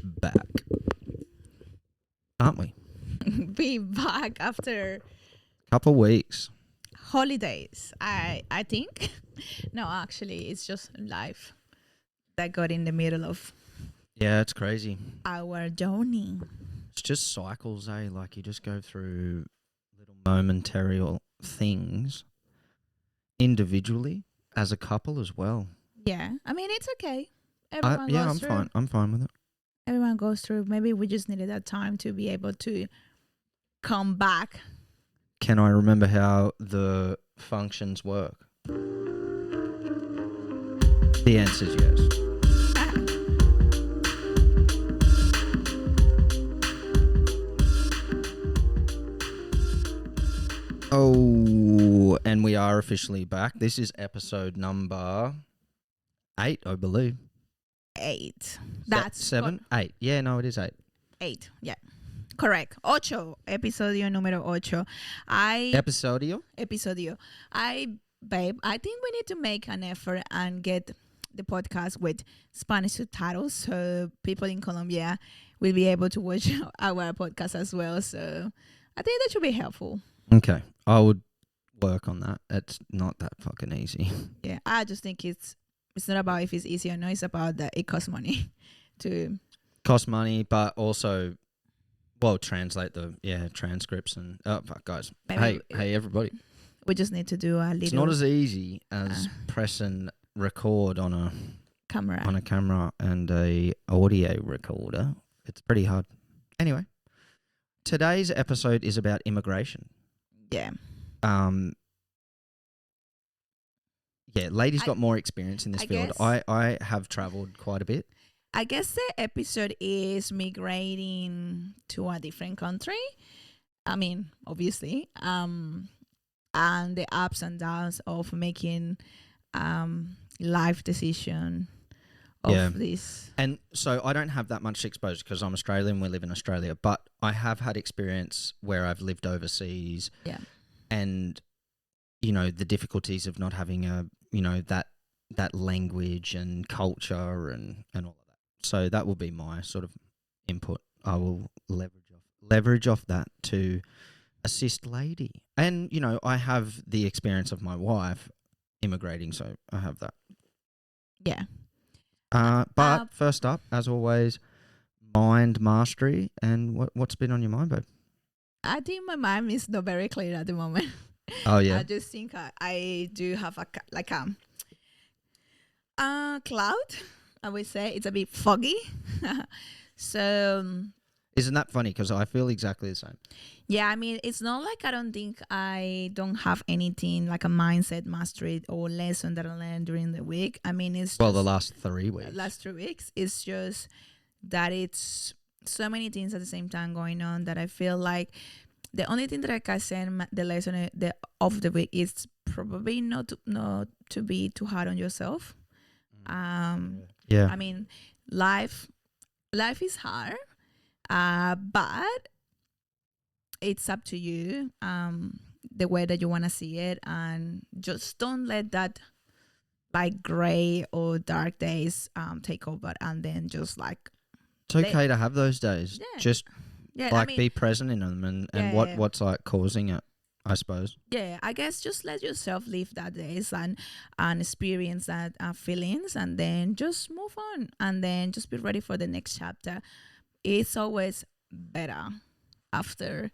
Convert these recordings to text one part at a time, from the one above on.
Back, aren't we? Be back after Couple weeks. holidays. I think. No, actually, it's just life that got in the middle of Yeah, it's crazy. our journey. It's just cycles, eh? Like you just go through little momentary things individually as a couple as well. Yeah, I mean it's okay. Everyone goes I'm through. fine. I'm fine with it. Everyone goes through. Maybe we just needed that time to be able to come back. Can I remember how the functions work? The answer is yes. Oh, and we are officially back. This is episode number 8, I believe. 8. That's 7, 8. Yeah, no, it is 8. 8. Yeah. Correct. 8. Episodio número 8. Episodio? Babe, I think we need to make an effort and get the podcast with Spanish subtitles so people in Colombia will be able to watch our podcast as well. So I think that should be helpful. Okay. I would work on that. It's not that fucking easy. Yeah. I just think it's not about if it's easy or not. It's about that it costs money to Cost money, but also, well, translate the transcripts and fuck, guys. Maybe Hey, everybody. we just need to do a little It's not as easy as press and record on a camera. and a audio recorder. It's pretty hard. Anyway, today's episode is about immigration. Yeah. Ladies got more experience in this field. I have travelled quite a bit. I guess the episode is migrating to a different country. I mean, obviously. And the ups and downs of making life decision of this. And so I don't have that much exposure because I'm Australian, we live in Australia, but I have had experience where I've lived overseas. Yeah. And, you know, the difficulties of not having that language and culture and all of that. So that will be my sort of input. I will leverage off that to assist lady. And, you know, I have the experience of my wife immigrating, so I have that. Yeah. But first up, as always, mind mastery. And what's been on your mind, babe? I think my mind is not very clear at the moment. Oh, yeah. I just think I do have a cloud. I would say it's a bit foggy. So isn't that funny? Because I feel exactly the same. yeah, I mean, it's not like I don't think I don't have anything like a mindset mastery or lesson that I learned during the week. I mean, it's the last 3 weeks. Last 3 weeks. It's just that it's so many things at the same time going on that I feel like the only thing that I can say the lesson of the week is probably not to be too hard on yourself. Yeah. I mean, life is hard, but it's up to you, the way that you want to see it, and just don't let that like gray or dark days take over, and then just like it's okay to have those days. Yeah. Just be present in them and what's like causing it, I suppose. Yeah, I guess just let yourself live that days and experience that feelings, and then just move on, and then just be ready for the next chapter. It's always better after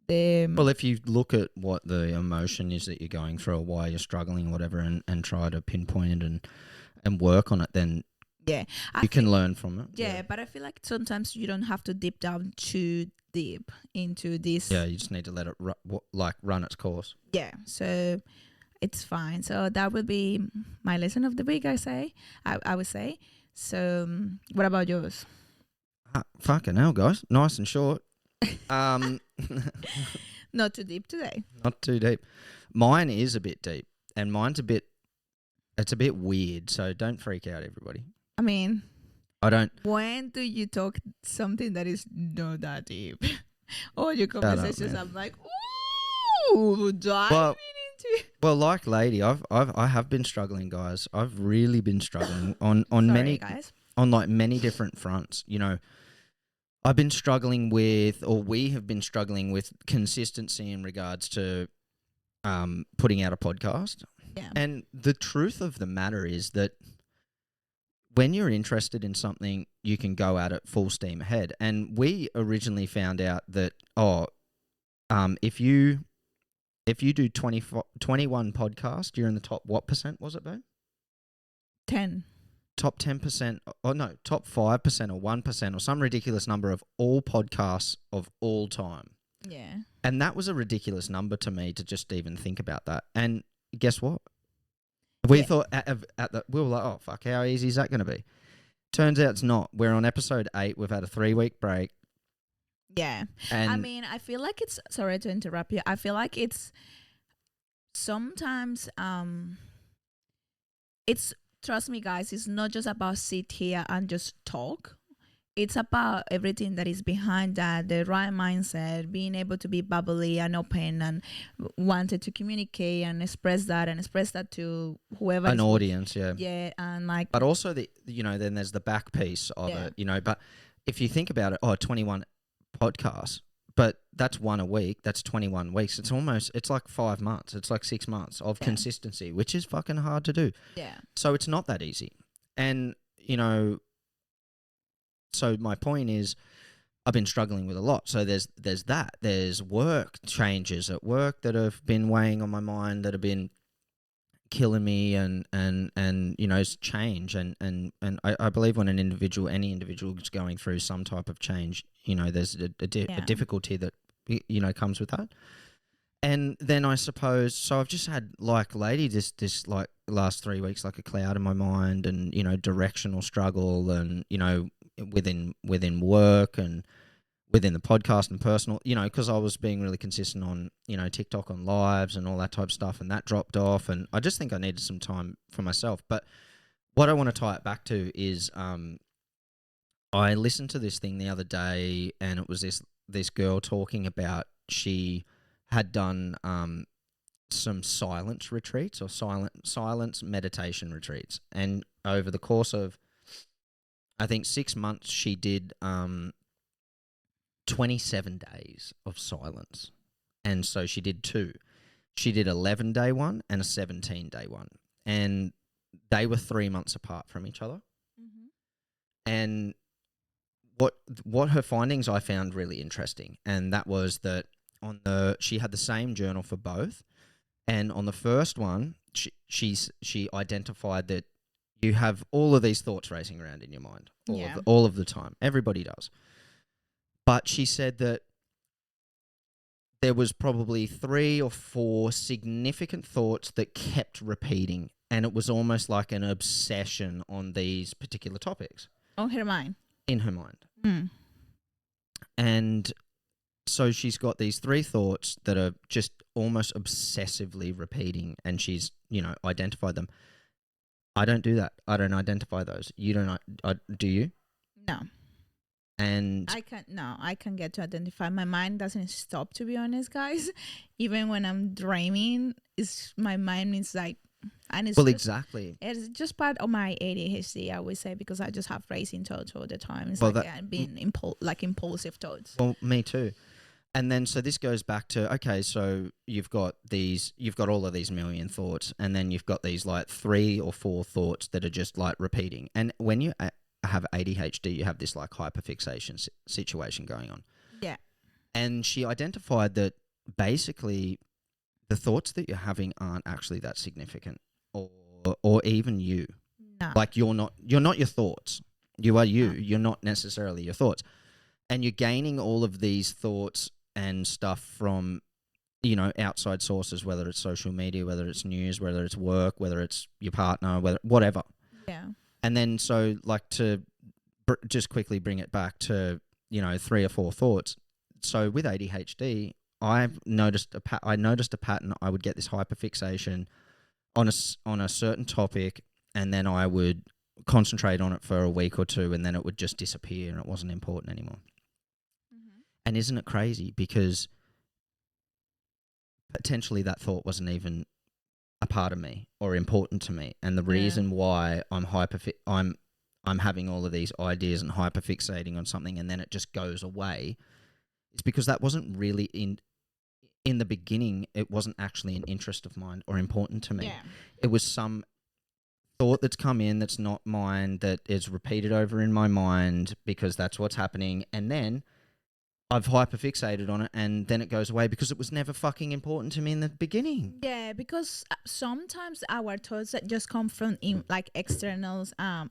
the... Well, if you look at what the emotion is that you're going through or why you're struggling or whatever and try to pinpoint it and work on it, then yeah, you can learn from it. Yeah, but I feel like sometimes you don't have to dip down too deep into this. Yeah, you just need to let it run its course. Yeah, so it's fine. So that would be my lesson of the week, I would say. So what about yours? Fucking hell, guys. Nice and short. Not too deep today. Not too deep. Mine is a bit deep, and mine's it's a bit weird, so don't freak out, everybody. I mean, I don't. When do you talk something that is not that deep? All your conversations, I'm like, ooh, diving into. Well, like lady, I have been struggling, guys. I've really been struggling on Sorry, many guys. on like many different fronts. You know, I've been struggling with, or we have been struggling with consistency in regards to putting out a podcast. Yeah. And the truth of the matter is that when you're interested in something, you can go at it full steam ahead. And we originally found out that, if you do 21 podcasts, you're in the top, what percent was it, Bo? 10. Top 10%, or no, top 5% or 1% or some ridiculous number of all podcasts of all time. Yeah. And that was a ridiculous number to me to just even think about that. And guess what? We thought we were like, oh, fuck, how easy is that going to be? Turns out it's not. We're on episode 8. We've had a 3-week break. Yeah. And I mean, I feel like it's, sorry to interrupt you. I feel like it's sometimes, it's, trust me guys, it's not just about sit here and just talk. It's about everything that is behind that, the right mindset, being able to be bubbly and open and wanted to communicate and express that to whoever an is audience, yeah. Yeah, and like, But also, then there's the back piece of it, but if you think about it, 21 podcasts, but that's one a week, that's 21 weeks. It's like 5 months. It's like 6 months of consistency, which is fucking hard to do. Yeah. So it's not that easy. And, so my point is I've been struggling with a lot. So there's that. There's work changes at work that have been weighing on my mind, that have been killing me, and change. And I believe when any individual is going through some type of change, there's a difficulty that, comes with that. And then I suppose, so I've just had, like, lady, this like last 3 weeks, like a cloud in my mind, and, directional struggle, and, within work and within the podcast and personal, because I was being really consistent on, TikTok on lives and all that type of stuff, and that dropped off. And I just think I needed some time for myself. But what I want to tie it back to is, I listened to this thing the other day, and it was this girl talking about, she had done some silence retreats, or silence meditation retreats. And over the course of, I think, 6 months, she did 27 days of silence. And so she did 2. She did 11-day one and a 17-day one. And they were 3 months apart from each other. Mm-hmm. And what her findings I found really interesting. And that was that she had the same journal for both. And on the first one, she identified that you have all of these thoughts racing around in your mind all of the time. Everybody does. But she said that there was probably 3 or 4 significant thoughts that kept repeating, and it was almost like an obsession on these particular topics. On her mind. In her mind. Mm. And so she's got these 3 thoughts that are just almost obsessively repeating, and she's, identified them. I don't do that. I don't identify those. You don't. Do you? No. And I can get to identify. My mind doesn't stop, to be honest, guys. Even when I'm dreaming, my mind is like, and it's exactly. It's just part of my ADHD, I would say, because I just have racing thoughts all the time. It's being impulsive thoughts. Well, me too. And then, so this goes back to, okay, so you've got all of these million thoughts, and then you've got these like 3 or 4 thoughts that are just like repeating. And when you have ADHD, you have this like hyperfixation situation going on. Yeah. And she identified that basically the thoughts that you're having aren't actually that significant, or even you. No. Like you're not your thoughts. You are you. No. You're not necessarily your thoughts. And you're gaining all of these thoughts and stuff from, outside sources, whether it's social media, whether it's news, whether it's work, whether it's your partner, whatever. Yeah. And then, so like to just quickly bring it back to, 3 or 4 thoughts. So with ADHD, I noticed a pattern. I would get this hyperfixation on a certain topic, and then I would concentrate on it for a week or 2, and then it would just disappear, and it wasn't important anymore. And isn't it crazy? Because potentially that thought wasn't even a part of me or important to me. And the reason why I'm I'm having all of these ideas and hyperfixating on something and then it just goes away, it's because that wasn't really in the beginning, it wasn't actually an interest of mine or important to me. Yeah. It was some thought that's come in that's not mine, that is repeated over in my mind because that's what's happening. And then I've hyperfixated on it and then it goes away because it was never fucking important to me in the beginning. Yeah, because sometimes our thoughts that just come from like external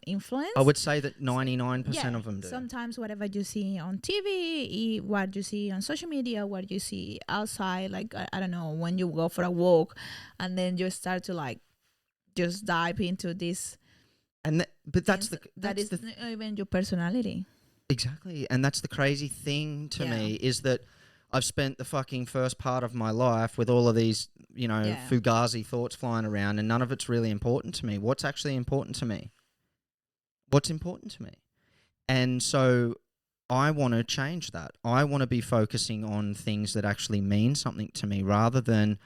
influence. I would say that 99% of them do. Sometimes whatever you see on TV, what you see on social media, what you see outside, like I don't know, when you go for a walk, and then you start to like just dive into this. And but that's things the that is not even your personality. Exactly. And that's the crazy thing to Yeah. me is that I've spent the fucking first part of my life with all of these, fugazi thoughts flying around and none of it's really important to me. What's actually important to me? What's important to me? And so I want to change that. I want to be focusing on things that actually mean something to me rather than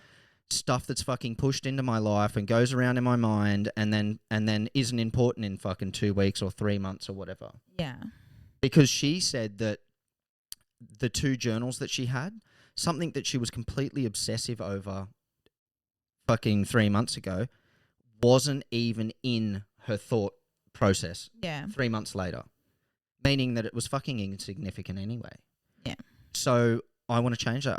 stuff that's fucking pushed into my life and goes around in my mind and then isn't important in fucking 2 weeks or 3 months or whatever. Yeah. Because she said that the 2 journals that she had, something that she was completely obsessive over fucking 3 months ago, wasn't even in her thought process Yeah. 3 months later, meaning that it was fucking insignificant anyway. Yeah. So I want to change that.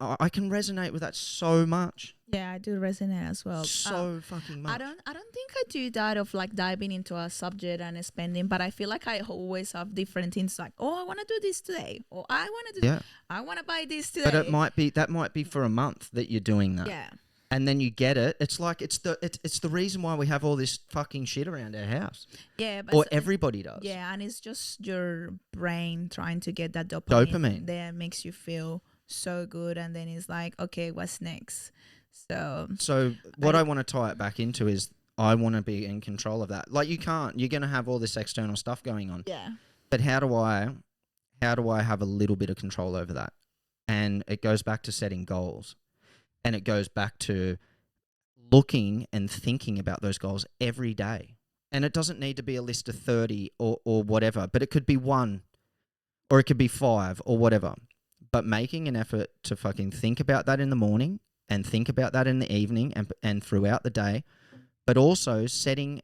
I can resonate with that so much. Yeah, I do resonate as well. So fucking much. I don't think I do that of like diving into a subject and spending, but I feel like I always have different things like, oh, I want to do this today, or I want to do, I want to buy this today. But that might be for a month that you're doing that. Yeah. And then you get it. It's like it's the reason why we have all this fucking shit around our house. Yeah, but Or everybody does. Yeah, and it's just your brain trying to get that dopamine. That makes you feel so good, and then it's like, okay, what's next? So what I want to tie it back into is I want to be in control of that. Like you're going to have all this external stuff going on. Yeah. But how do I have a little bit of control over that? And it goes back to setting goals. And it goes back to looking and thinking about those goals every day. And it doesn't need to be a list of 30 or whatever, but it could be 1 or it could be 5 or whatever. But making an effort to fucking think about that in the morning and think about that in the evening and throughout the day, but also setting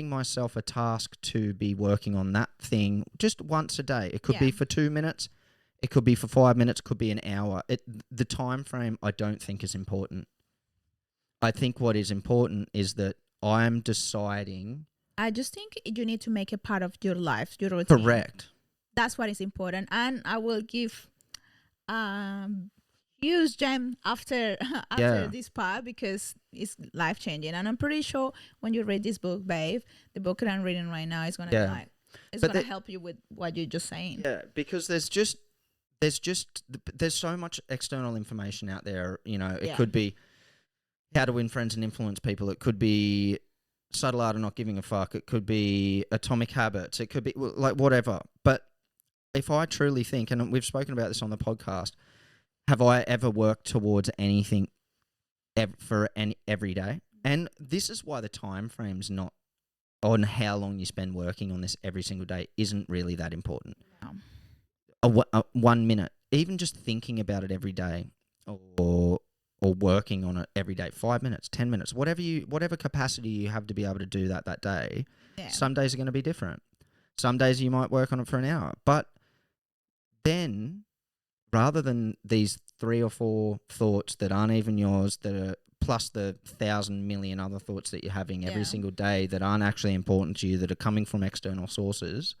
myself a task to be working on that thing just once a day. It could be for 2 minutes. It could be for 5 minutes, could be an hour. The time frame I don't think is important. I think what is important is that I'm deciding. I just think you need to make it part of your life, your routine. Correct. That's what is important. And I will give huge gem after this part because it's life changing. And I'm pretty sure when you read this book, babe, the book that I'm reading right now is gonna help you with what you're just saying. Yeah, because there's so much external information out there. It could be how to win friends and influence people. It could be subtle art of not giving a fuck. It could be atomic habits. It could be like whatever. But if I truly think, and we've spoken about this on the podcast, have I ever worked towards anything every day? And this is why the time frame's not on how long you spend working on this every single day isn't really that important. No. 1 minute, even just thinking about it every day or working on it every day, 5 minutes, 10 minutes, whatever capacity you have to be able to do that day. Yeah. Some days are going to be different. Some days you might work on it for an hour. But then rather than these 3 or 4 thoughts that aren't even yours, that are plus the 1,000 million other thoughts that you're having every single day that aren't actually important to you, that are coming from external sources,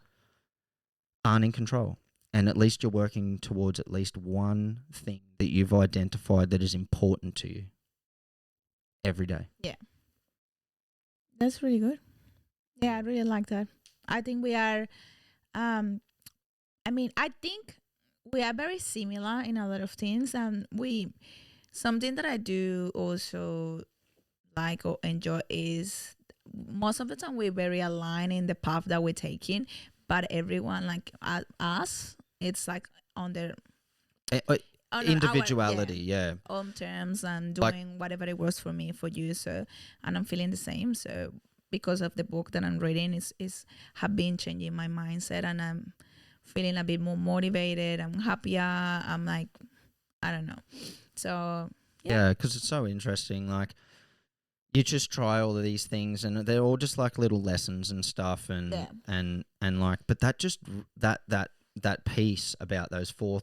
aren't in control. And at least you're working towards at least one thing that you've identified that is important to you every day. Yeah. That's really good. Yeah, I really like that. I think we are, I think we are very similar in a lot of things. And something that I do also like or enjoy is most of the time we're very aligned in the path that we're taking. But everyone, like us, it's like on their individuality, own terms and doing whatever it works for me, for you. So, and I'm feeling the same. So because of the book that I'm reading is have been changing my mindset, and I'm feeling a bit more motivated. I'm happier. I'm like, I don't know. So Yeah, because it's so interesting. Like, you just try all of these things, and they're all just like little lessons and stuff, and Yeah. and like, but that just that piece about those four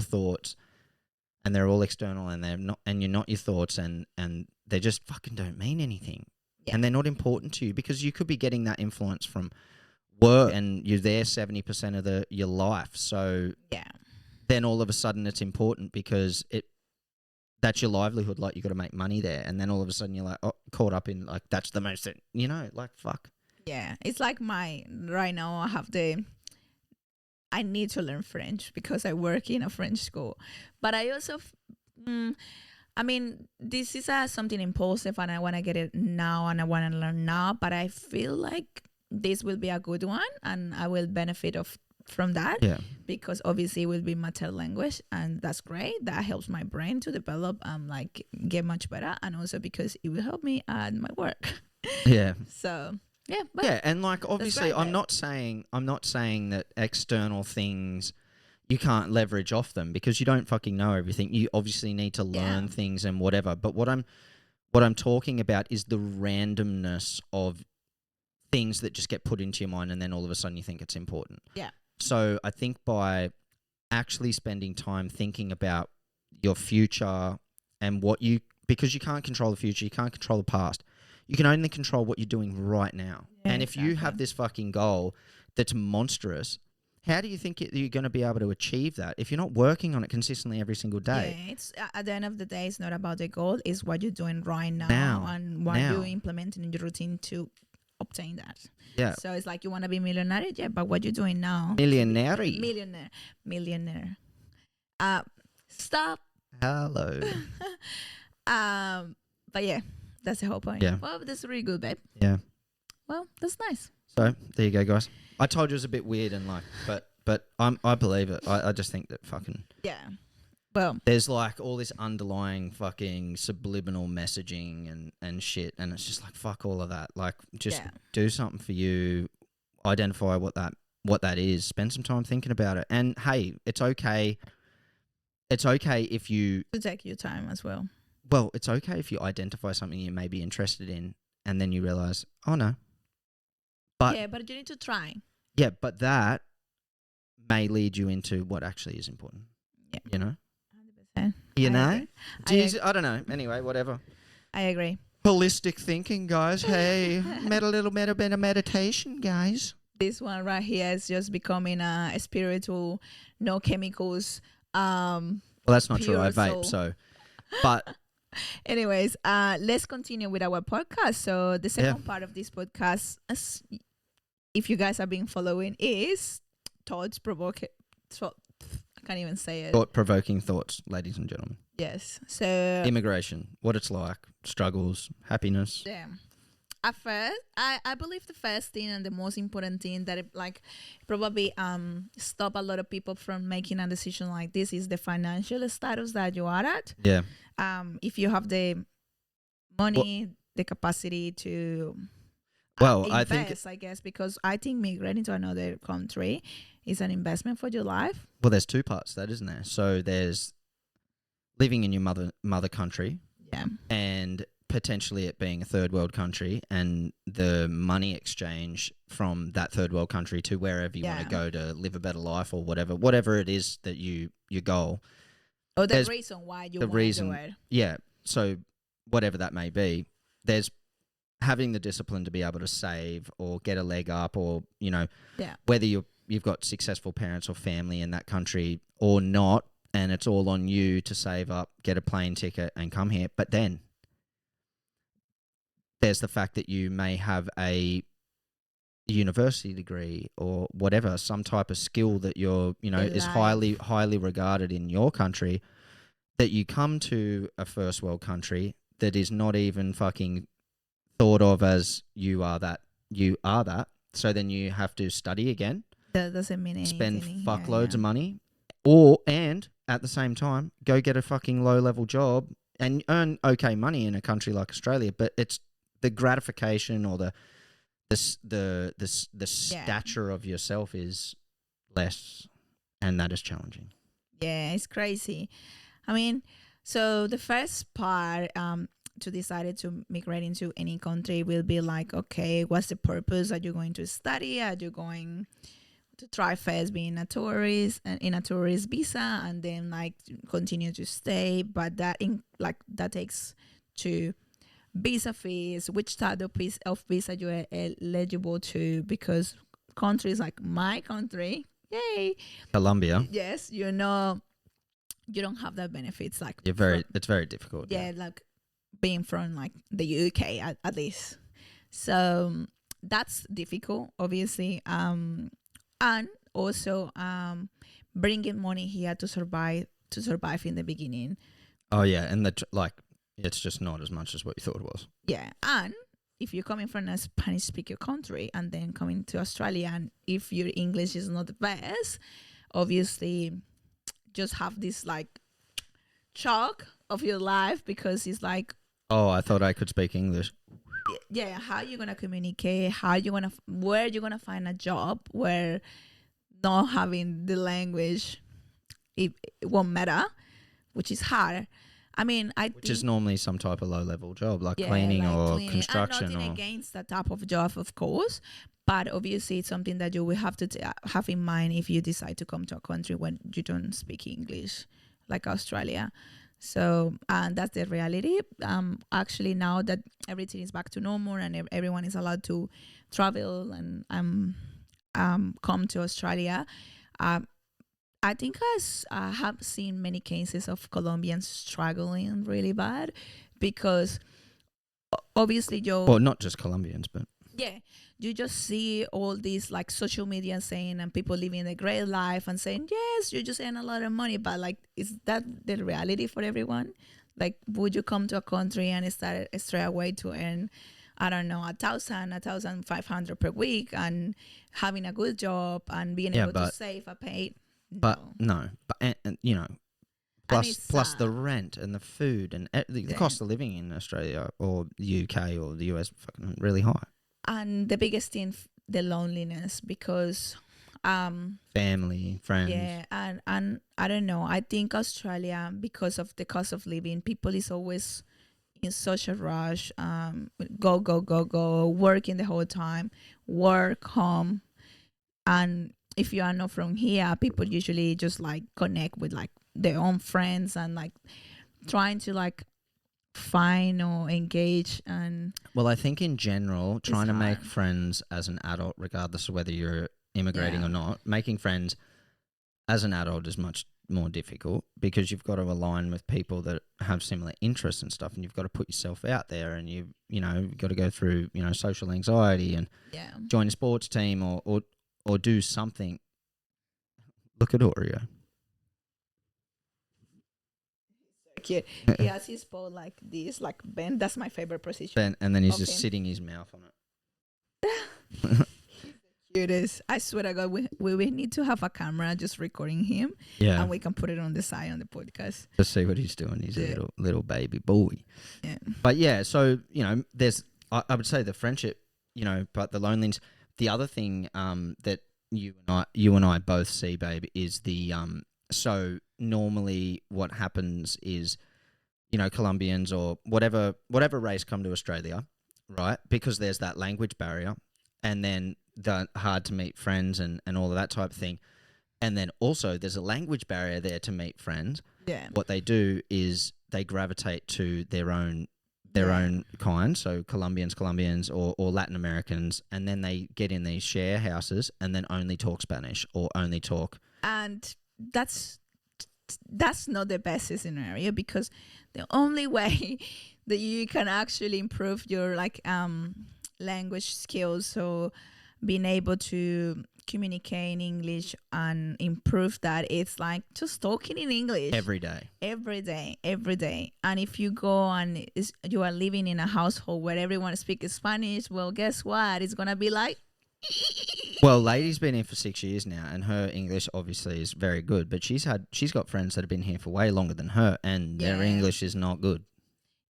thoughts, and they're all external, and they're not, and you're not your thoughts, and they just fucking don't mean anything, Yeah. and they're not important to you, because you could be getting that influence from work, and you're there 70% of your life. So yeah, then all of a sudden it's important because that's your livelihood. Like, you got to make money there, and then all of a sudden you're like, oh, caught up in like, that's the most, like, fuck. yeah. It's like right now I need to learn French because I work in a French school, but I also I mean, this is something impulsive, and I want to get it now, and I want to learn now, but I feel like this will be a good one, and I will benefit from that. Yeah. Because obviously it will be my third language, and that's great. That helps my brain to develop, like, get much better, and also because it will help me at my work. Yeah. So yeah, but Yeah, and like, obviously, great, I'm not saying that external things you can't leverage off them, because you don't fucking know everything. You obviously need to learn things and whatever. But what I'm talking about is the randomness of things that just get put into your mind, and then all of a sudden you think it's important. Yeah. So I think by actually spending time thinking about your future and because you can't control the future, you can't control the past. You can only control what you're doing right now. Yeah, and if you have this fucking goal that's monstrous, how do you think you're going to be able to achieve that if you're not working on it consistently every single day? Yeah, it's at the end of the day, it's not about the goal. It's what you're doing right now and what you're implementing in your routine to obtain that. Yeah. So it's like, you want to be millionaire, yeah, but what you're doing now? Millionaire. Stop. Hello. But yeah, that's the whole point. Yeah. Well, that's really good, babe. Yeah. Well, that's nice. So there you go, guys. I told you it was a bit weird, and like, but I believe it. I just think that fucking, yeah. Well, there's like all this underlying fucking subliminal messaging and shit, and it's just like, fuck all of that. Like, just do something for you. Identify what that is. Spend some time thinking about it. And hey, it's okay. It's okay if you to take your time as well. Well, it's okay if you identify something you may be interested in, and then you realize, oh no. But yeah, but you need to try. Yeah, but that may lead you into what actually is important. Yeah. You know? 100%. You know? Agree. I don't know. Anyway, whatever. I agree. Holistic thinking, guys. Hey, a little bit of meditation, guys. This one right here is just becoming a spiritual, no chemicals. Well, that's not true. I vape, so. But anyways, let's continue with our podcast. So the second part of this podcast, if you guys have been following, is thought-provoking. I can't even say it. Thought-provoking thoughts, ladies and gentlemen. Yes. So immigration, what it's like, struggles, happiness. Yeah. At first, I believe the first thing and the most important thing that probably stop a lot of people from making a decision like this is the financial status that you are at. Yeah. If you have the money, the capacity to invest, I guess, because I think migrating to another country is an investment for your life. Well, there's two parts to that, isn't there? So there's living in your mother country. Yeah. And potentially it being a third world country, and the money exchange from that third world country to wherever you want to go to live a better life, or whatever it is that your goal. Or the reason why you want to do it. Yeah. So whatever that may be, there's having the discipline to be able to save or get a leg up, or, whether you've got successful parents or family in that country or not, and it's all on you to save up, get a plane ticket and come here. But then there's the fact that you may have a university degree or whatever, some type of skill that is highly regarded in your country, that you come to a first world country that is not even fucking thought of as you are that. So then you have to study again. That doesn't mean anything. Spend fuckloads of money, and at the same time go get a fucking low level job and earn okay money in a country like Australia, but it's the gratification or the stature of yourself is less, and that is challenging. Yeah, it's crazy. I mean, so the first part to decide to migrate into any country will be like, okay, what's the purpose? Are you going to study? Are you going to try first being a tourist and in a tourist visa, and then like continue to stay? But that takes to visa fees, which type of visa you are eligible to, because countries like my country, yay, Colombia, yes, you know, you don't have that benefits like it's very difficult. yeah, like being from like the UK at least. So that's difficult, obviously. And also bringing money here to survive in the beginning. Oh yeah, and it's just not as much as what you thought it was. Yeah, and if you're coming from a Spanish speaking country and then coming to Australia, and if your English is not the best, obviously just have this like shock of your life, because it's like, oh, I thought I could speak English. yeah, how you gonna communicate, where you gonna find a job where not having the language, it won't matter, which is hard. I mean, which is normally some type of low level job like cleaning or construction. I'm not against that type of job, of course, but obviously it's something that you will have to have in mind if you decide to come to a country when you don't speak English, like Australia. So, and that's the reality. Actually, now that everything is back to normal and everyone is allowed to travel and come to Australia, I think I have seen many cases of Colombians struggling really bad, because obviously well, not just Colombians, but yeah, you just see all these like social media saying and people living a great life and saying, yes, you just earn a lot of money, but like, is that the reality for everyone? Like, would you come to a country and start straight away to earn, I don't know, 1,500 per week and having a good job and being able to save a pay? But and you know, plus the rent and the food and the cost of living in Australia or the UK or the US fucking really high. And the biggest thing, the loneliness, because family, friends. Yeah, and I don't know. I think Australia, because of the cost of living, people is always in such a rush. Go, working the whole time, work, home, and if you are not from here, people usually just like connect with like their own friends and like trying to like find or engage. And well, I think in general, trying to make friends as an adult, regardless of whether you're immigrating or not, making friends as an adult is much more difficult, because you've got to align with people that have similar interests and stuff, and you've got to put yourself out there, and you've got to go through social anxiety and join a sports team or do something. Look at Oreo. Cute. He has his paw like this, like bent. That's my favorite position. Bent, and then he's just sitting his mouth on it. Cutest. I swear to God, we need to have a camera just recording him. Yeah. And we can put it on the side on the podcast. Just see what he's doing. He's a little baby boy. Yeah. But yeah, so there's I would say the friendship, but the loneliness. The other thing that you and I both see, babe, is the so normally what happens is, Colombians or whatever race come to Australia, right? Because there's that language barrier, and then the hard to meet friends and all of that type of thing. And then also there's a language barrier there to meet friends. Yeah. What they do is they gravitate to their own kind, so Colombians or Latin Americans, and then they get in these share houses and then only talk Spanish or only talk. And that's not the best scenario, because the only way that you can actually improve your language skills, so being able to communicate in English and improve that, it's like just talking in English every day. And if you go and you are living in a household where everyone speaks Spanish, well, guess what? It's gonna be like well, Leiry's been here for 6 years now, and her English obviously is very good, but she's got friends that have been here for way longer than her, and their English is not good.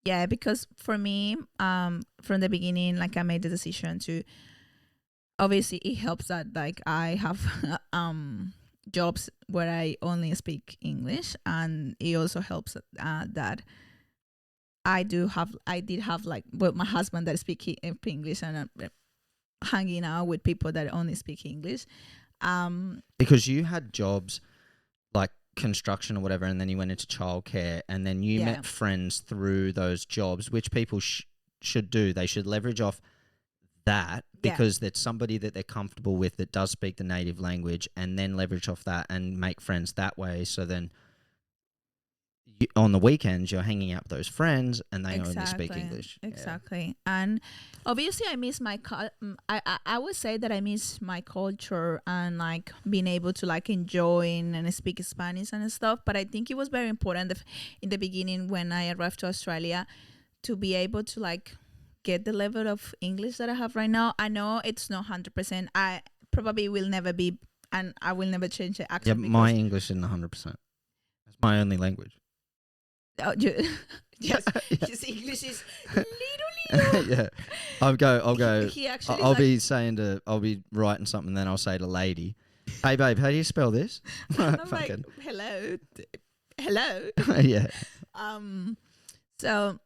Yeah, because for me, from the beginning, I made the decision to obviously it helps that like I have jobs where I only speak English, and it also helps that I did have like with my husband that speak English, and hanging out with people that only speak English. Because you had jobs like construction or whatever, and then you went into childcare, and then you met friends through those jobs, which people should do. They should leverage off that because there's somebody that they're comfortable with that does speak the native language, and then leverage off that and make friends that way. So then on the weekends you're hanging out with those friends and they only speak English. Exactly. And obviously I miss I would say that I miss my culture and like being able to like enjoy and speak Spanish and stuff. But I think it was very important in the beginning when I arrived to Australia to be able to like get the level of English that I have right now. I know it's not 100%. I probably will never be, and I will never change the accent. Yeah, my English isn't 100%. That's my only language. Oh, yes, his English is little. Yeah, I'll go. He actually I'll be writing something, then I'll say to Lady, "Hey babe, how do you spell this?" I'm like, hello. Yeah. So,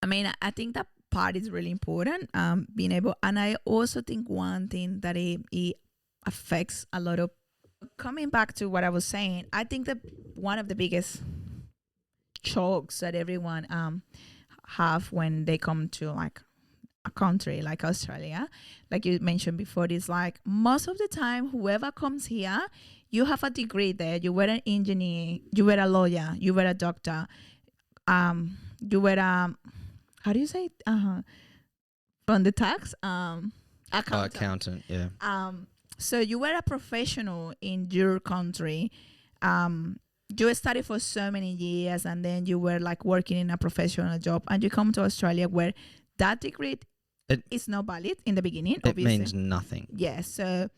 I mean, I think that part is really important. Being able, and I also think one thing that it affects a lot of. Coming back to what I was saying, I think that one of the biggest chokes that everyone have when they come to like a country like Australia, like you mentioned before, is like most of the time whoever comes here, you have a degree there, you were an engineer, you were a lawyer, you were a doctor, you were a how do you say from the tax accountant, yeah. So you were a professional in your country. You studied for so many years, and then you were like working in a professional job, and you come to Australia where that degree is not valid in the beginning. It means nothing. Yeah, so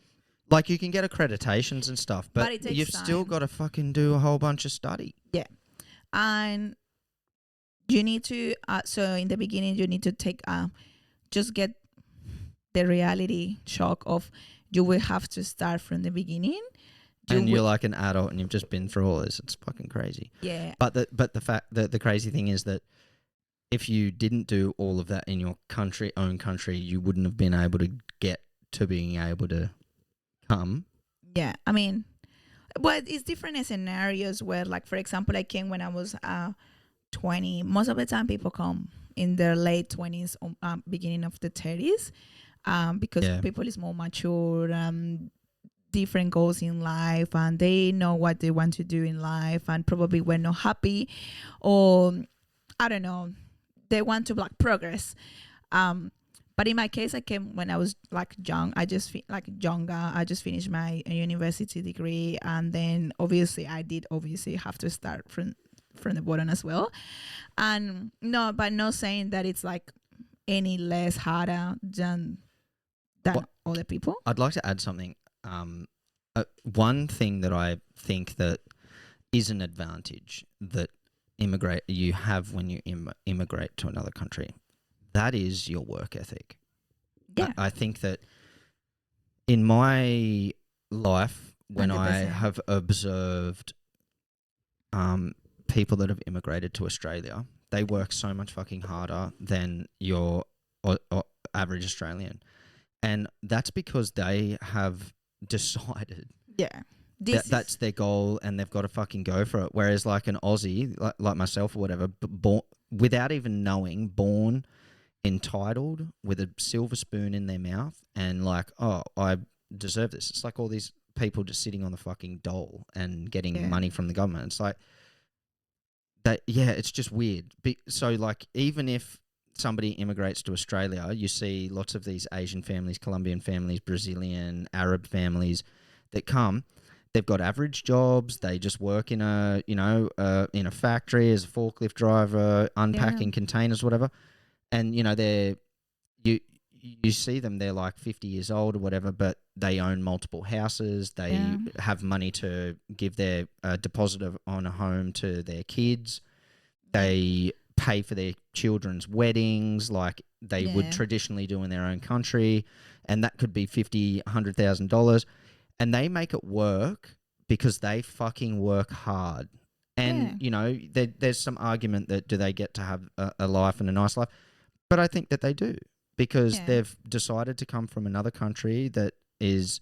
like you can get accreditations and stuff, but you've still got to fucking do a whole bunch of study. Yeah, and you need to. So in the beginning, you need to take just get the reality shock of you will have to start from the beginning. And you're like an adult and you've just been through all this. It's fucking crazy. Yeah. But the fact that the crazy thing is that if you didn't do all of that in your own country, you wouldn't have been able to get to being able to come. Yeah. I mean, but it's different scenarios where, like, for example, I came when I was 20. Most of the time people come in their late 20s, beginning of the 30s, because people is more mature, different goals in life, and they know what they want to do in life, and probably were not happy, or I don't know, they want to like progress. But in my case, I came when I was like young. I just finished my university degree, and then obviously have to start from the bottom as well. And but not saying that it's like any less harder than other people. I'd like to add something. One thing that I think that is an advantage that you have when you immigrate to another country, that is your work ethic. Yeah. I think that in my life, when 100%. I have observed people that have immigrated to Australia, they work so much fucking harder than your average Australian. And that's because they have decided that's their goal and they've got to fucking go for it. Whereas like an Aussie, like myself or whatever, born without even knowing, born entitled with a silver spoon in their mouth and like, oh, I deserve this. It's like all these people just sitting on the fucking dole and getting money from the government. It's like that. Yeah, it's just weird. So like, even if somebody immigrates to Australia, you see lots of these Asian families, Colombian families, Brazilian, Arab families that come. They've got average jobs. They just work in a factory as a forklift driver, unpacking containers, whatever. And you see them. They're like 50 years old or whatever, but they own multiple houses. They have money to give their deposit on a home to their kids. They pay for their children's weddings. Like they would Yeah. traditionally do in their own country, and that could be $50,000, $100,000, and they make it work because they fucking work hard. And Yeah. there's some argument that do they get to have a life and a nice life, but I think that they do because Yeah. they've decided to come from another country that is,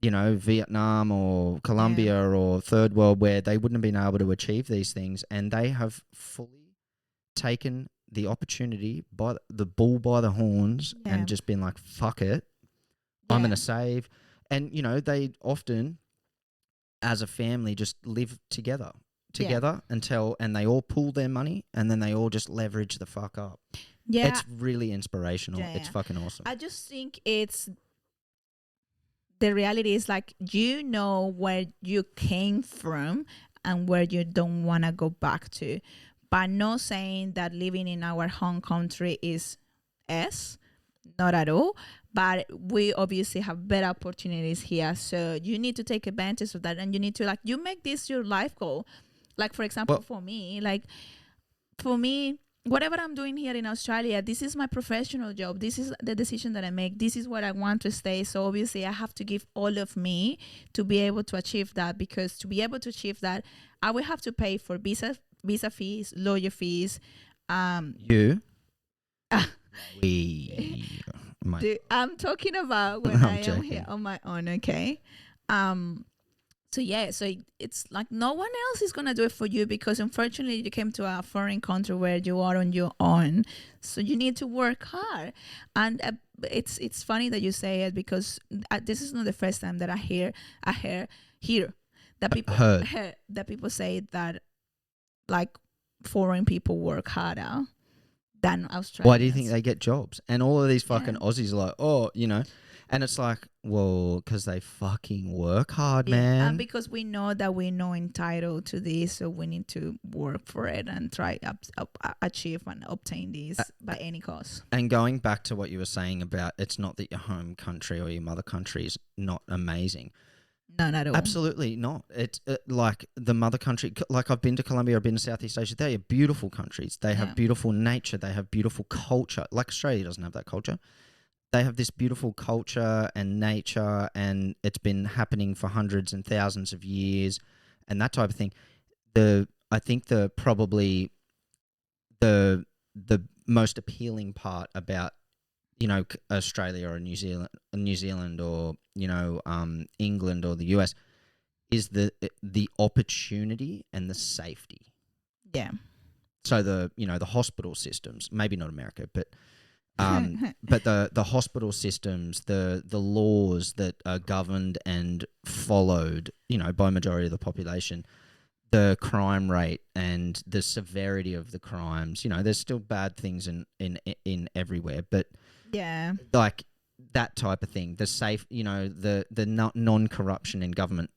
Vietnam or Colombia or third world, where they wouldn't have been able to achieve these things, and they have fully taken the opportunity by the bull by the horns and just been like, fuck it, I'm going to save. And, they often, as a family, just live together and they all pool their money, and then they all just leverage the fuck up. Yeah. It's really inspirational. Yeah. It's fucking awesome. I just think it's the reality is like, where you came from and where you don't want to go back to, but not saying that living in our home country is not at all, but we obviously have better opportunities here, so you need to take advantage of that, and you need to, like, you make this your life goal. Like, for example, for me, whatever I'm doing here in Australia, this is my professional job. This is the decision that I make. This is where I want to stay. So obviously I have to give all of me to be able to achieve that, because to be able to achieve that, I will have to pay for visa fees, lawyer fees. I'm talking about when I am here on my own, okay? So it's like no one else is gonna do it for you, because unfortunately you came to a foreign country where you are on your own. So you need to work hard, and it's funny that you say it, because this is not the first time that I hear that people say that, like, foreign people work harder than Australians. Why do you think they get jobs? And all of these fucking Aussies are like, and it's like, well, because they fucking work hard, man. And because we know that we're not entitled to this, so we need to work for it and try achieve and obtain this by any cost. And going back to what you were saying about, it's not that your home country or your mother country is not amazing. No, not at all. Absolutely not. It's like the mother country. Like, I've been to Colombia, I've been to Southeast Asia. They are beautiful countries. They have beautiful nature. They have beautiful culture. Like, Australia doesn't have that culture. They have this beautiful culture and nature, and it's been happening for hundreds and thousands of years, and that type of thing. I think probably the most appealing part about Australia or New Zealand or England or the US is the opportunity and the safety. Yeah. So the hospital systems, maybe not America, but but the hospital systems, the laws that are governed and followed, by majority of the population, the crime rate and the severity of the crimes. There's still bad things in everywhere, but like that type of thing, the safe, the non-corruption in government.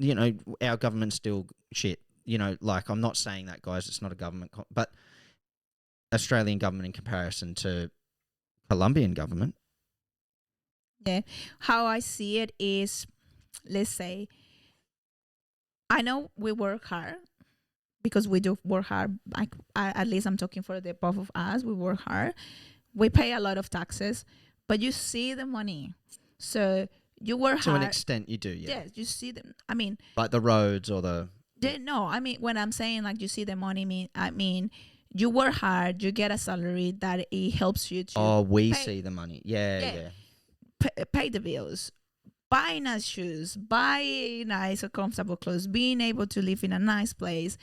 Our government's still shit. Like, I'm not saying that, guys. It's not a government, but Australian government in comparison to Colombian government. Yeah. How I see it is, let's say, I know we work hard, because we do work hard. Like, at least I'm talking for the both of us. We work hard. We pay a lot of taxes, but you see the money. So you work hard. To an extent, you do, yeah. Yes, you see them. I mean, like the roads or the. No, I mean, when I'm saying like you see the money, I mean you work hard, you get a salary that it helps you to. Oh, we see the money. Yeah. Pay the bills, buy nice shoes, buy nice or comfortable clothes, being able to live in a nice place,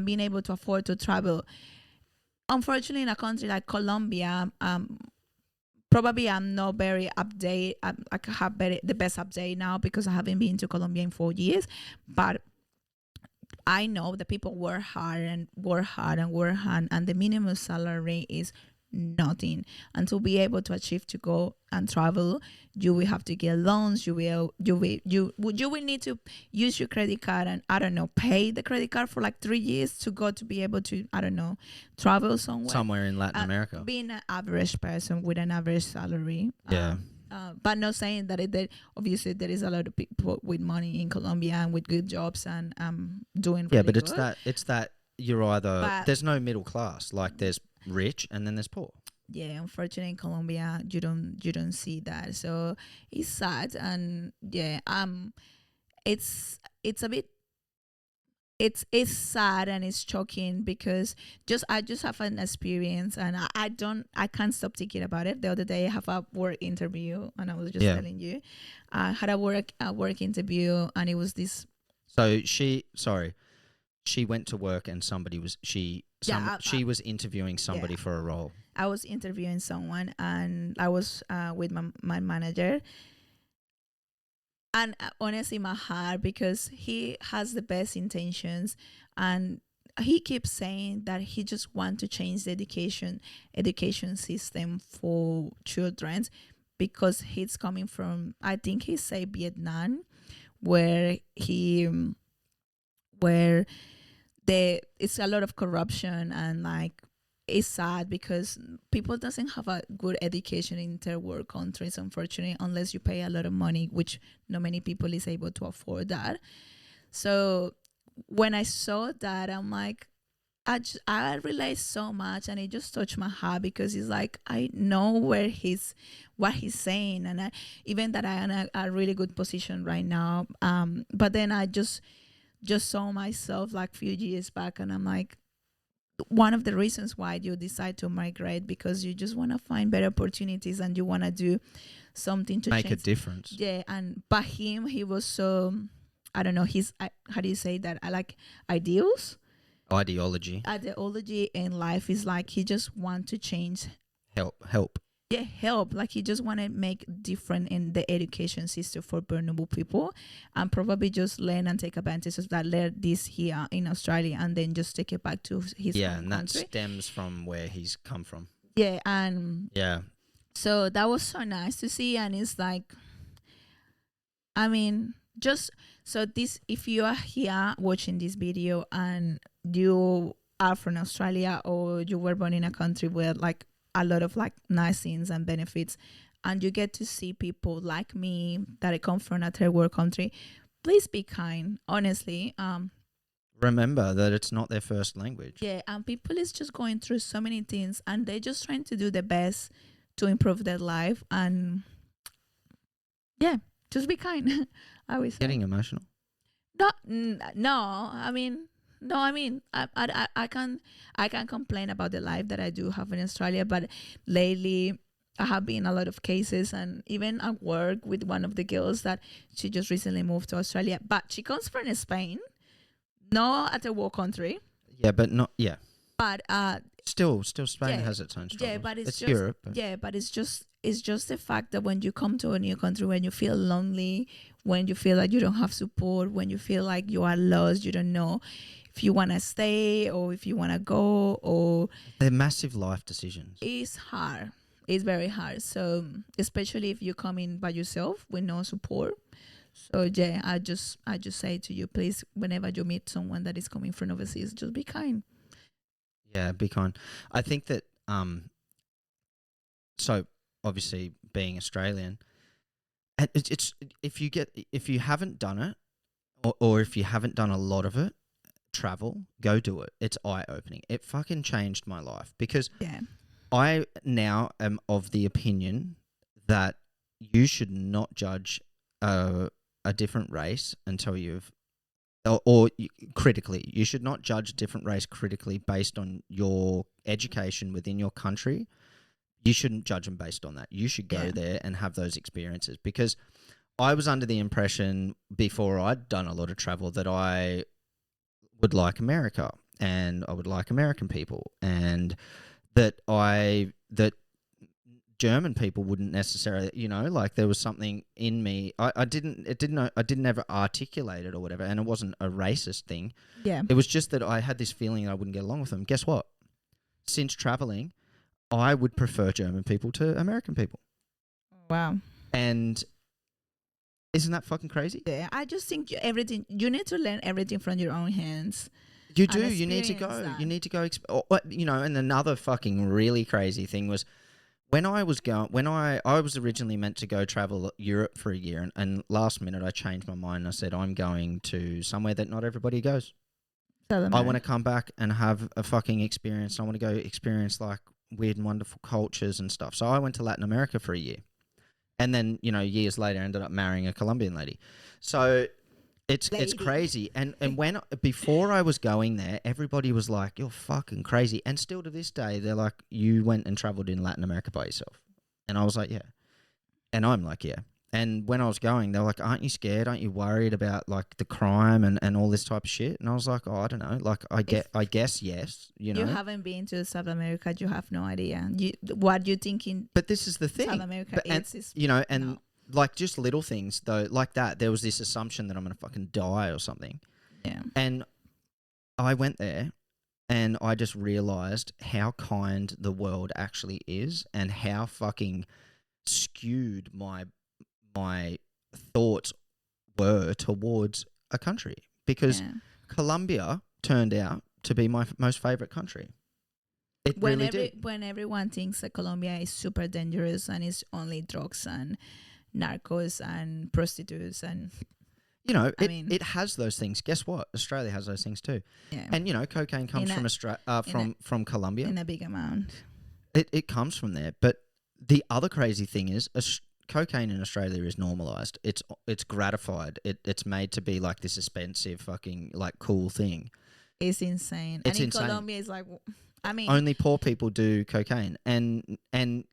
being able to afford to travel. Unfortunately, in a country like Colombia, probably I'm not very updated. I have the best update now, because I haven't been to Colombia in 4 years, but I know that people work hard, and the minimum salary is nothing. And to be able to achieve to go and travel, you will have to get loans. You will need to use your credit card and, I don't know, pay the credit card for like 3 years to go to be able to, I don't know, travel somewhere in Latin America. Being an average person with an average salary. But not saying that obviously there is a lot of people with money in Colombia and with good jobs and doing really but good. it's that you're either, there's no middle class. Like, there's rich and then there's poor. yeah, unfortunately in Colombia you don't see that. So it's sad, and yeah, it's a bit, it's sad and it's shocking because just I just have an experience, and I can't stop thinking about it. The other day I have a work interview, and I was just Yeah. telling you, I had a work interview, and it was this. So she went to work and Yeah, she was interviewing yeah, somebody for a role. I was interviewing someone, and I was with my manager. And honestly, my heart, because he has the best intentions, and he keeps saying that he just want to change the education system for children, because he's coming from, I think he say, Vietnam, where where it's a lot of corruption, and like it's sad because people doesn't have a good education in third world countries, unfortunately, unless you pay a lot of money, which not many people is able to afford that. So when I saw that, I'm like, I relate so much, and it just touched my heart, because it's like I know what he's saying, and even that I am in a really good position right now. But then I just saw myself like few years back, and I'm like, one of the reasons why you decide to migrate, because you just want to find better opportunities, and you want to do something to Make a change. difference. Yeah, and by him, he was so, I don't know, his how do you say that, I like ideals, Ideology. ideology in life is like he just want to change. Help. Yeah, help, like he just want to make different in the education system for vulnerable people, and probably just learn and take advantage of that, learn this here in Australia, and then just take it back to his Yeah, home and that country. stems from where he's come from. Yeah, and Yeah. so that was so nice to see. And it's like, I mean, just so this, if you are here watching this video and you are from Australia, or you were born in a country where like a lot of like nice things and benefits, and you get to see people like me that I come from a third world country, please be kind, honestly. Remember that it's not their first language. Yeah, and people is just going through so many things, and they're just trying to do the best to improve their life. And yeah, just be kind. I always say. Getting emotional. No, no. I can complain about the life that I do have in Australia, but lately I have been in a lot of cases, and even at work with one of the girls that she just recently moved to Australia, but she comes from Spain, not at a war country, Yeah, but not. Yeah. but Still, Spain yeah, has its own struggles. yeah, but it's just Europe. But yeah, but it's just the fact that when you come to a new country, when you feel lonely, when you feel like you don't have support, when you feel like you are lost, you don't know if you want to stay or if you want to go, or they're massive life decisions. it's hard. It's very hard. So especially if you come in by yourself with no support. So yeah, I just say to you, please, whenever you meet someone that is coming from overseas, just be kind. Yeah, be kind. I think that so obviously being Australian, and it's if you haven't done it, or if you haven't done a lot of it, travel, go do it. It's eye opening. It fucking changed my life, because Yeah. I now am of the opinion that you should not judge a different race until you've critically. You should not judge a different race critically based on your education within your country. You shouldn't judge them based on that. You should go Yeah. there and have those experiences, because I was under the impression before I'd done a lot of travel that I would like America and I would like American people, and that German people wouldn't necessarily, like there was something in me. I didn't ever articulate it or whatever, and it wasn't a racist thing. Yeah. It was just that I had this feeling I wouldn't get along with them. Guess what? Since traveling, I would prefer German people to American people. Wow. And isn't that fucking crazy? Yeah, I just think you need to learn everything from your own hands. You And do. You need to experience go. that. You need to go. And another fucking really crazy thing was when I was originally meant to go travel Europe for a year, and last minute I changed my mind. And I said I'm going to somewhere that not everybody goes. South I want to America. come back and have a fucking experience. I want to go experience like weird and wonderful cultures and stuff. So I went to Latin America for a year. And then, years later, ended up marrying a Colombian lady. So it's Lady. crazy. And before I was going there, everybody was like, "You're fucking crazy." And still to this day, they're like, "You went and traveled in Latin America by yourself?" And I was like, "Yeah." And I'm like, "Yeah." And when I was going, they were like, "Aren't you scared? Aren't you worried about like the crime and all this type of shit?" And I was like, "Oh, I don't know. Like, I guess yes. You haven't been to South America, you have no idea. What you thinking? But this is the thing. South America is no. Like just little things though, like that. There was this assumption that I'm gonna fucking die or something. Yeah. And I went there, and I just realized how kind the world actually is, and how fucking skewed my thoughts were towards a country, because Colombia turned out to be my most favorite country. It really did. When everyone thinks that Colombia is super dangerous and it's only drugs and narcos and prostitutes and it has those things. Guess what? Australia has those things too. Yeah. And cocaine comes from Colombia in a big amount. It comes from there. But the other crazy thing is, cocaine in Australia is normalized. It's gratified. It's made to be like this expensive fucking like cool thing. It's insane. It's and in insane. Colombia, it's like, only poor people do cocaine, and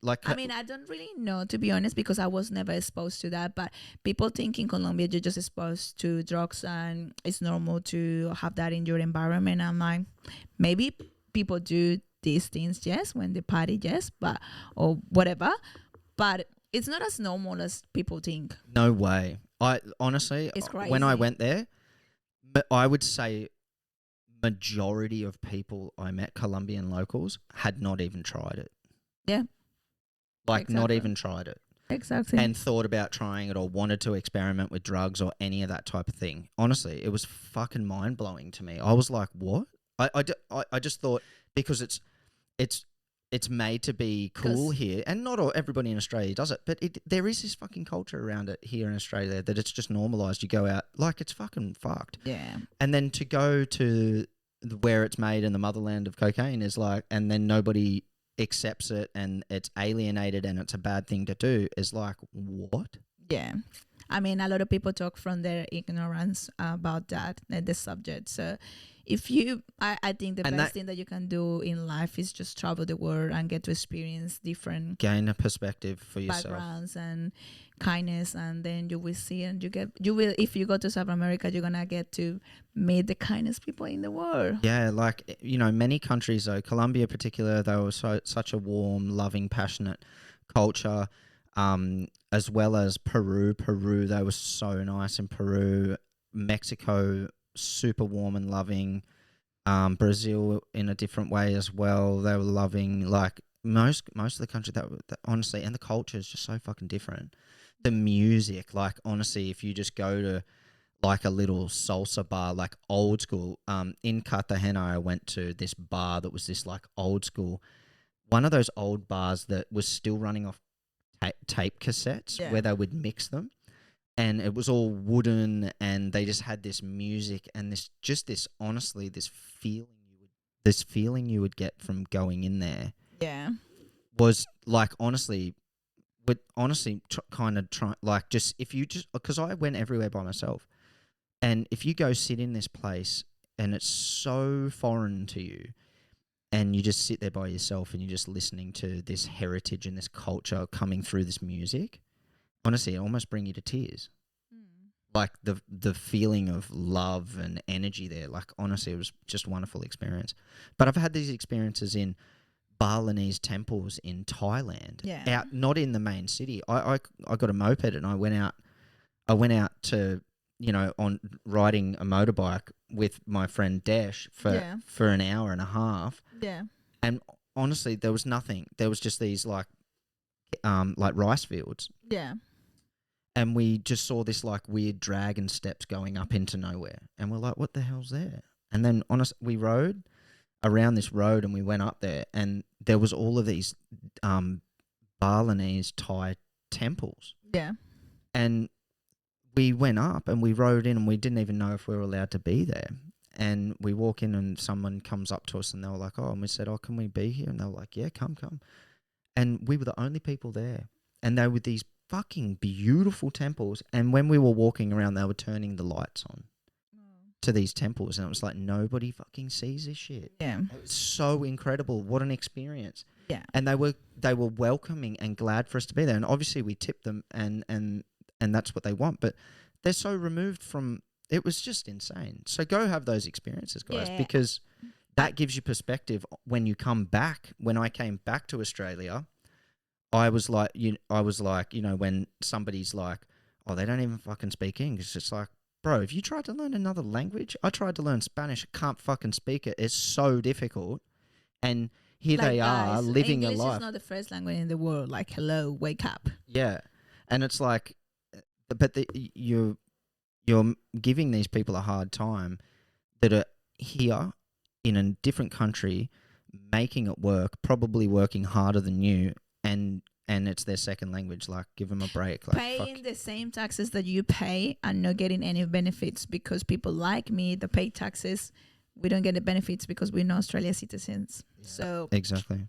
like. I don't really know, to be honest, because I was never exposed to that. But people think in Colombia you're just exposed to drugs and it's normal to have that in your environment. I'm like, maybe people do these things, yes, when they party, yes, or whatever, but it's not as normal as people think. No way. I honestly, it's crazy. When I went there, but I would say majority of people I met, Colombian locals, had not even tried it. Yeah. Like exactly. Not even tried it. Exactly. And thought about trying it or wanted to experiment with drugs or any of that type of thing. Honestly, it was fucking mind-blowing to me. I was like, what? I just thought, because it's made to be cool here, and not everybody in Australia does it, but there is this fucking culture around it here in Australia that it's just normalised. You go out, like, it's fucking fucked. Yeah. And then to go to where it's made in the motherland of cocaine is like, and then nobody accepts it and it's alienated and it's a bad thing to do, is like, what? Yeah. A lot of people talk from their ignorance about the subject. So I think the best thing that you can do in life is just travel the world and get to experience different, gain a perspective for yourself, backgrounds and kindness, and then you will see, and you will if you go to South America, you're gonna get to meet the kindest people in the world. Yeah, like many countries though, Colombia in particular, they were such a warm, loving, passionate culture. As well as Peru, they were so nice in Peru. Mexico, super warm and loving. Brazil in a different way as well. They were loving. Like most of the country, that honestly, and the culture is just so fucking different. The music, like honestly, if you just go to like a little salsa bar, like old school. In Cartagena, I went to this bar that was this like old school, one of those old bars that was still running off tape cassettes, where they would mix them. And it was all wooden, and they just had this music and this feeling you would get from going in there. Yeah, was like because I went everywhere by myself, and if you go sit in this place and it's so foreign to you, and you just sit there by yourself and you're just listening to this heritage and this culture coming through this music, honestly, it almost bring you to tears. Like the feeling of love and energy there. Like honestly, it was just a wonderful experience. But I've had these experiences in Balinese temples in Thailand. Yeah. Out, not in the main city. I got a moped and I went out to, on riding a motorbike with my friend Desh for an hour and a half. Yeah. And honestly, there was nothing. There was just these like rice fields. Yeah. And we just saw this like weird dragon steps going up into nowhere. And we're like, what the hell's there? And then we rode around this road and we went up there, and there was all of these Balinese Thai temples. Yeah. And we went up and we rode in, and we didn't even know if we were allowed to be there. And we walk in and someone comes up to us and they were like, oh, and we said, oh, can we be here? And they were like, yeah, come. And we were the only people there. And they were these fucking beautiful temples. And when we were walking around, they were turning the lights on to these temples. And it was like, nobody fucking sees this shit. Yeah. It was so incredible. What an experience. Yeah. And they were welcoming and glad for us to be there. And obviously we tipped them and that's what they want. But they're so removed from, it was just insane. So go have those experiences, guys, because that gives you perspective when you come back. When I came back to Australia, I was like, when somebody's like, oh, they don't even fucking speak English. It's like, bro, if you tried to learn another language, I tried to learn Spanish, I can't fucking speak it. It's so difficult. And here Like, they are guys, living English a life. is not the first language in the world. Like, hello, wake up. Yeah. And it's like, but you're giving these people a hard time that are here in a different country, making it work, probably working harder than you, and it's their second language. Like, give them a break. Like, paying the same taxes that you pay and not getting any benefits, because people like me that pay taxes, we don't get the benefits because we're not Australia citizens. Yeah. So exactly.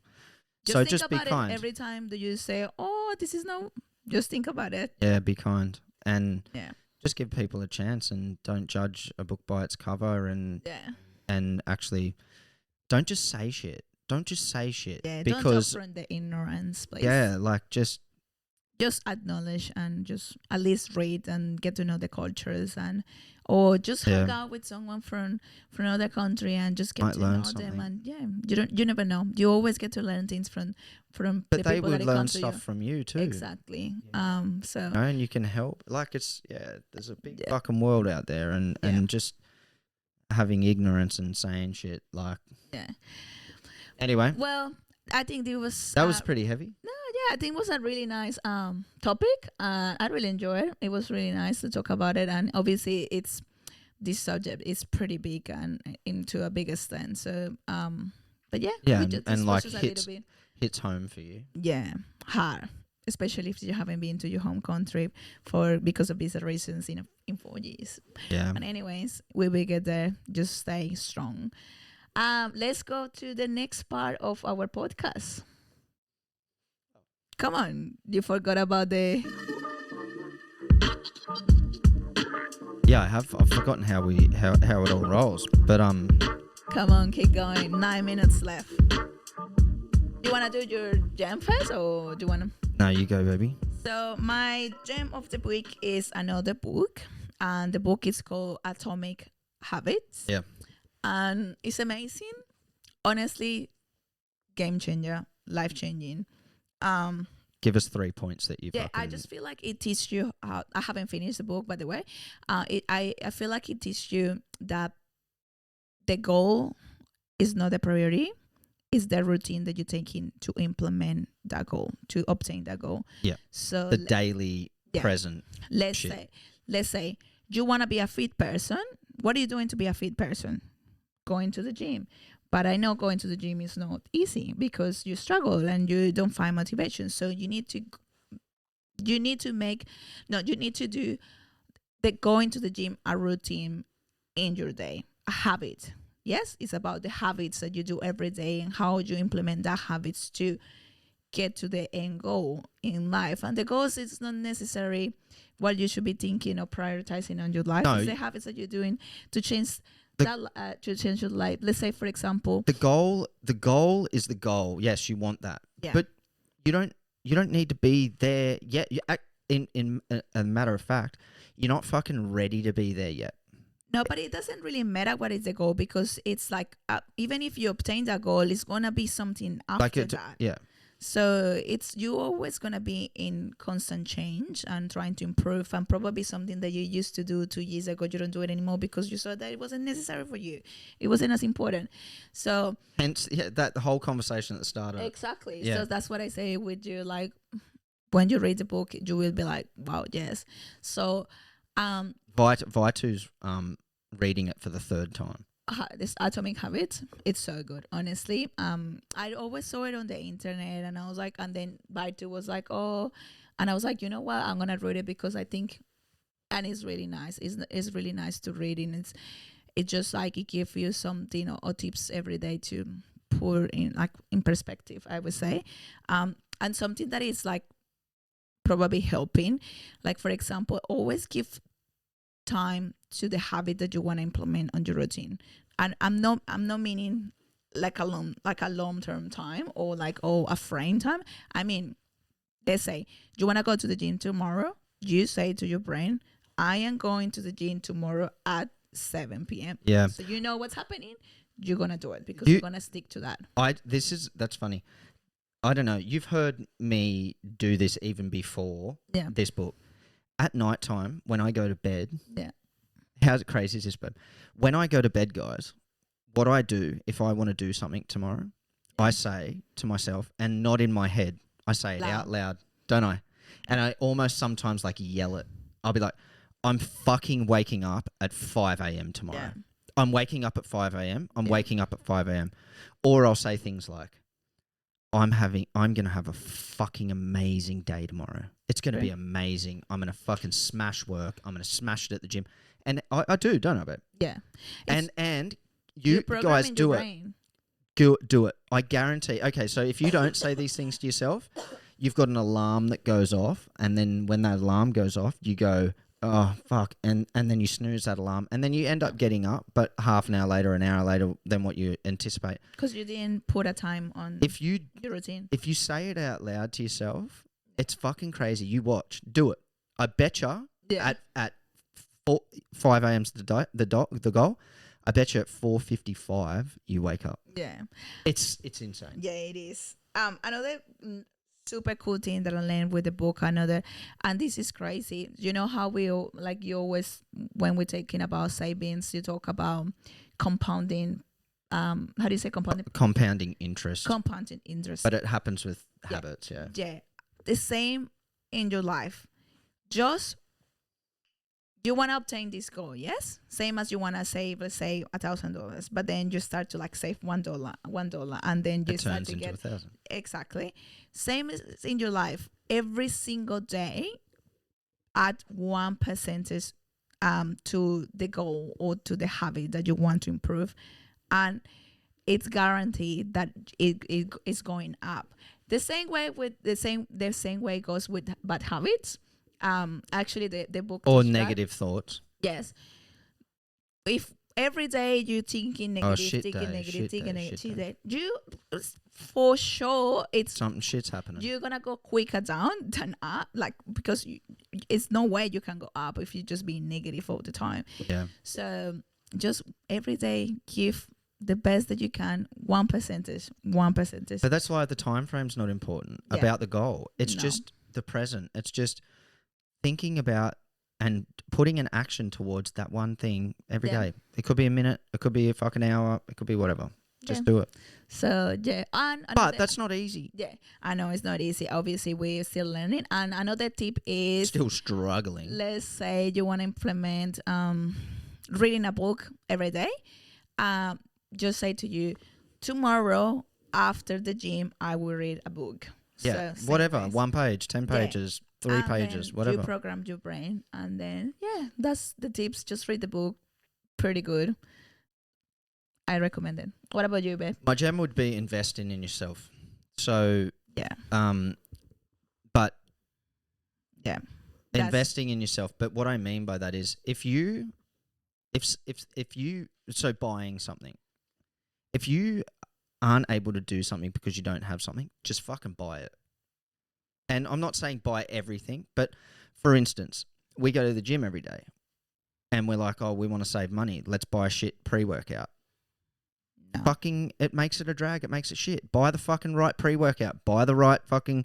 Just be about kind. It every time that you say, oh, this is no, just think about it. Yeah, be kind. And yeah, just give people a chance and don't judge a book by its cover, and actually don't just say shit. Don't just say shit. Yeah, because don't talk from the ignorance, please. Yeah, like just acknowledge and just at least read and get to know the cultures, or just hang out with someone from another country and just get to know them. And you never know. You always get to learn things from but the they people would that learn come to stuff you. from you too. Exactly. So and you can help. Like, it's there's a big fucking world out there, and just having ignorance and saying shit, like, anyway, well, I think that was pretty heavy. No, I think it was a really nice topic. I really enjoyed it. It was really nice to talk about it, and obviously this subject is pretty big and into a big extent. So but and like a little bit. hits home for you. Yeah, hard, especially if you haven't been to your home country because of visa reasons in 4 years. Yeah. But anyways, we will get there. Just stay strong. Let's go to the next part of our podcast. Come on, you forgot about the. Yeah, I've forgotten how it all rolls, but Come on, keep going. 9 minutes left. You wanna do your gem first, or do you wanna? No, you go, baby. So my gem of the week is another book, and the book is called Atomic Habits. Yeah. And it's amazing. Honestly, game changer, life changing. Give us 3 points that you've. I just feel like it teaches you how. I haven't finished the book, by the way. I feel like it teaches you that the goal is not the priority. It's the routine that you're taking to implement that goal, to obtain that goal. Yeah. So the daily present. Let's say you want to be a fit person. What are you doing to be a fit person? Going to the gym. But I know going to the gym is not easy because you struggle and you don't find motivation. So you need to do the going to the gym a routine in your day, a habit. Yes, it's about the habits that you do every day and how you implement that habits to get to the end goal in life. And the goals is not necessarily what you should be thinking or prioritizing on your life. No. It's the habits that you're doing to change to change your life. Let's say, for example, the goal is the goal. Yes, you want that, but you don't need to be there yet. In a matter of fact, you're not fucking ready to be there yet. No, but it doesn't really matter what is the goal, because it's like even if you obtain that goal, it's gonna be something after that. Yeah. So you always gonna be in constant change and trying to improve, and probably something that you used to do 2 years ago, you don't do it anymore because you saw that it wasn't necessary for you. It wasn't as important. So hence, that the whole conversation at the start of exactly. Yeah. So that's what I say with you. Like when you read the book, you will be like, wow, yes. So Vaitu's reading it for the third time. This Atomic Habits, it's so good, honestly. I always saw it on the internet, and I was like, and then Baitu was like, oh, and I was like, you know what, I'm gonna read it because I think, and it's really nice. It's really nice to read, and it's just like it gives you something or tips every day to put in like in perspective, I would say. And something that is like probably helping, like for example, always give time to the habit that you want to implement on your routine. And I'm not meaning like a long term time or like a frame time. I mean, let's say you want to go to the gym tomorrow. You say to your brain, I am going to the gym tomorrow at 7 p.m. Yeah. So you know what's happening. You're gonna do it because you're gonna stick to that. That's funny. I don't know. You've heard me do this even before this book. At night time, when I go to bed, how crazy is this, babe? When I go to bed, guys, what I do if I want to do something tomorrow, I say to myself, and not in my head, I say it out loud, don't I? And I almost sometimes like yell it. I'll be like, I'm fucking waking up at 5 a.m. tomorrow. Yeah. I'm waking up at 5 a.m. I'm waking up at 5 a.m. Or I'll say things like, I'm going to have a fucking amazing day tomorrow. It's going to be amazing. I'm going to fucking smash work. I'm going to smash it at the gym. And I do, don't I, babe? Yeah. And you guys do it. Do it. I guarantee. Okay, so if you don't say these things to yourself, you've got an alarm that goes off. And then when that alarm goes off, you go, oh, fuck. And then you snooze that alarm. And then you end up getting up, but half an hour later, an hour later than what you anticipate. Because you didn't put a time on your routine. If you say it out loud to yourself, it's fucking crazy. You watch. Do it. I betcha at 5 a.m.'s the goal. I bet you at 4:55 you wake up. Yeah. It's insane. Yeah, it is. Another super cool thing that I learned with the book, and this is crazy. You know how you always, when we're talking about savings, you talk about compounding. How do you say compounding? Compounding interest. Compounding interest. But it happens with habits, yeah. Yeah. The same in your life. Just you want to obtain this goal, yes? Same as you want to save, let's say, $1,000, but then you start to like save $1, and then you start to get $1,000. Exactly. Same as in your life. Every single day, add 1% to the goal or to the habit that you want to improve, and it's guaranteed that it is going up. The same way it goes with bad habits. Actually the book or negative thoughts. Yes. If every day you thinking negative, you for sure it's something shit's happening. You're gonna go quicker down than up, like because it's no way you can go up if you just be negative all the time. Yeah. So just every day give the best that you can, 1%. But that's why the time frame's not important about the goal. It's just the present. It's just thinking about and putting an action towards that one thing every day. It could be a minute, it could be a fucking hour, it could be whatever. Just do it. So but that's not easy. Yeah, I know it's not easy. Obviously, we're still learning. And another tip is still struggling. Let's say you want to implement reading a book every day. Just say to you, tomorrow after the gym, I will read a book. Yeah, so whatever. 1 page, 10 pages. 3 pages, whatever. You program your brain, and then that's the tips. Just read the book. Pretty good. I recommend it. What about you, babe? My gem would be investing in yourself. So but investing in yourself. But what I mean by that is if you buying something, if you aren't able to do something because you don't have something, just fucking buy it. And I'm not saying buy everything, but for instance, we go to the gym every day and we're like, oh, we want to save money. Let's buy shit pre-workout. No. Fucking, it makes it a drag. It makes it shit. Buy the fucking right pre-workout. Buy the right fucking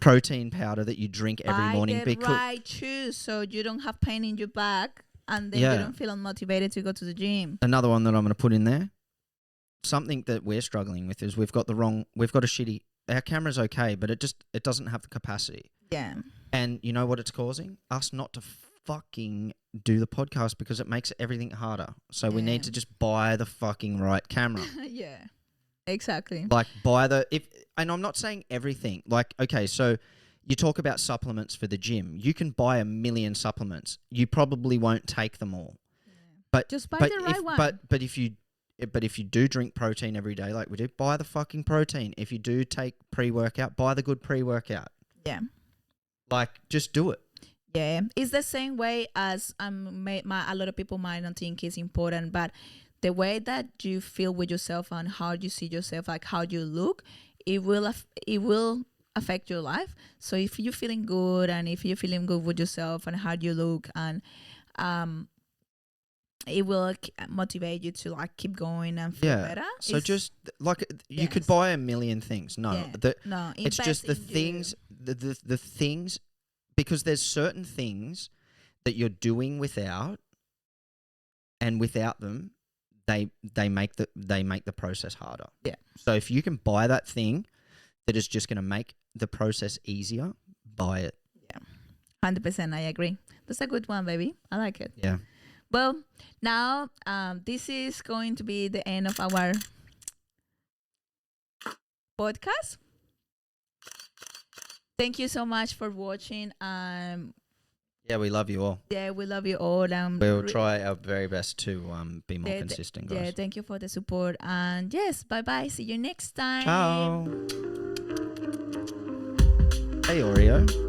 protein powder that you drink every morning. Buy the right shoes so you don't have pain in your back and then you don't feel unmotivated to go to the gym. Another one that I'm going to put in there, something that we're struggling with is we've got a shitty, our camera's okay, but it doesn't have the capacity. Yeah. And you know what it's causing? Us not to fucking do the podcast because it makes everything harder. So we need to just buy the fucking right camera. Yeah. Exactly. Like and I'm not saying everything. Like, okay, so you talk about supplements for the gym. You can buy 1 million supplements. You probably won't take them all. Yeah. But Just buy but the right if one. but if you do drink protein every day like we do, buy the fucking protein. If you do take pre-workout, buy the good pre-workout. Yeah. Like, just do it. Yeah, it's the same way as a lot of people might not think is important, but the way that you feel with yourself and how you see yourself, like how you look, it will affect your life. So if you're feeling good and if you're feeling good with yourself and how you look, and it will motivate you to like keep going and feel better. So just like you could Yes. buy a million things. No, Yeah. No, it's just the invest in you. things, the things, because there's certain things that you're doing without, and without them, they make the process harder. Yeah. So if you can buy that thing that is just going to make the process easier, buy it. Yeah, 100%. I agree. That's a good one, baby. I like it. Yeah. Well, now this is going to be the end of our podcast. Thank you so much for watching. Yeah, we love you all. Yeah, we love you all. We'll try our very best to be more consistent, guys. Yeah, thank you for the support. And yes, bye bye. See you next time. Ciao. Hey, Oreo.